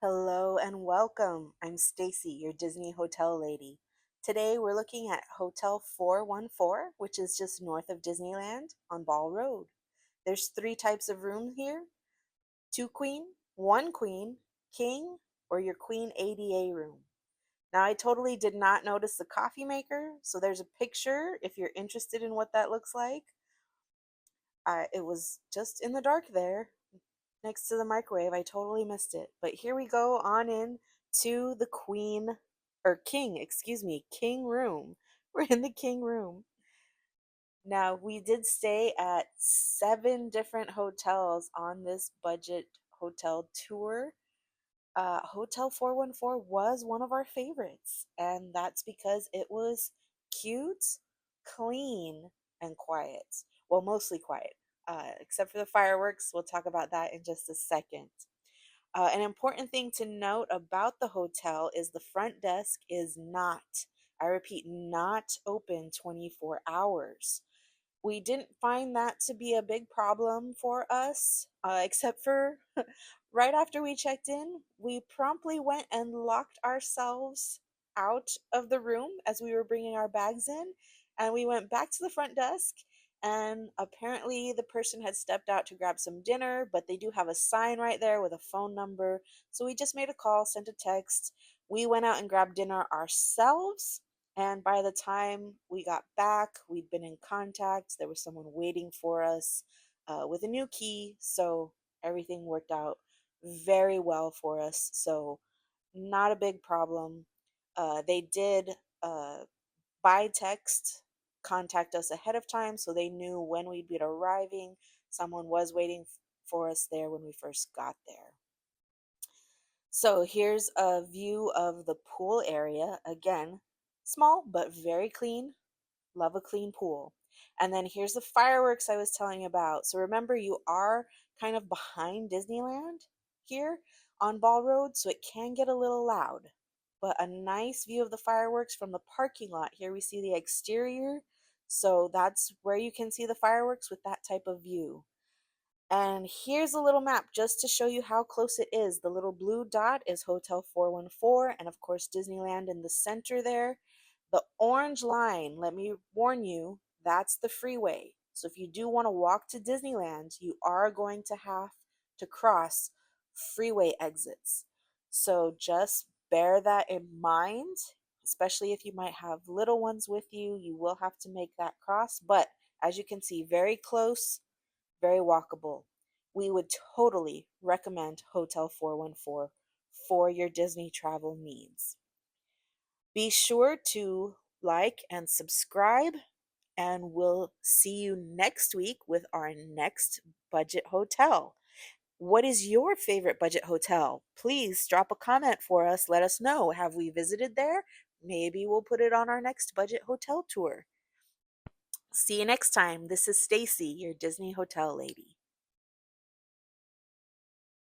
Hello and welcome. I'm Stacy, your Disney hotel lady. Today we're looking at Hotel 414, which is just north of Disneyland on Ball Road. There's three types of rooms here: two queen, one queen, king, or your queen ADA room. Now, I totally did not notice the coffee maker, so there's a picture if you're interested in what that looks like. It was just in the dark there next to the microwave. I totally missed it. But here we go on in to the queen or king, excuse me, king room. We're in the king room. Now, we did stay at 7 different hotels on this budget hotel tour. Hotel 414 was one of our favorites, and that's because it was cute, clean, and quiet. Well, mostly quiet, except for the fireworks. We'll talk about that in just a second. An important thing to note about the hotel is the front desk is not, I repeat, not open 24 hours. We didn't find that to be a big problem for us, except for right after we checked in, we promptly went and locked ourselves out of the room as we were bringing our bags in. And we went back to the front desk, and apparently the person had stepped out to grab some dinner, but they do have a sign right there with a phone number. So we just made a call, sent a text. We went out and grabbed dinner ourselves, and by the time we got back, we'd been in contact. There was someone waiting for us with a new key. So everything worked out very well for us. So, not a big problem. They did, uh, by text, contact us ahead of time so they knew when we'd be arriving. Someone was waiting for us there when we first got there. So here's a view of the pool area. Again, small but very clean. Love a clean pool. And then here's the fireworks I was telling you about. So remember, you are kind of behind Disneyland here on Ball Road, so it can get a little loud. But a nice view of the fireworks from the parking lot. Here we see the exterior. So that's where you can see the fireworks with that type of view. And here's a little map just to show you how close it is. The little blue dot is Hotel 414, and of course Disneyland in the center there. The orange line, let me warn you, that's the freeway. So if you do want to walk to Disneyland, you are going to have to cross freeway exits. So just bear that in mind, especially if you might have little ones with you. You will have to make that cross, but as you can see, very close, very walkable. We would totally recommend Hotel 414 for your Disney travel needs. Be sure to like and subscribe, and we'll see you next week with our next budget hotel. What is your favorite budget hotel? Please drop a comment for us. Let us know. Have we visited there? Maybe we'll put it on our next budget hotel tour. See you next time. This is Stacy, your Disney hotel lady.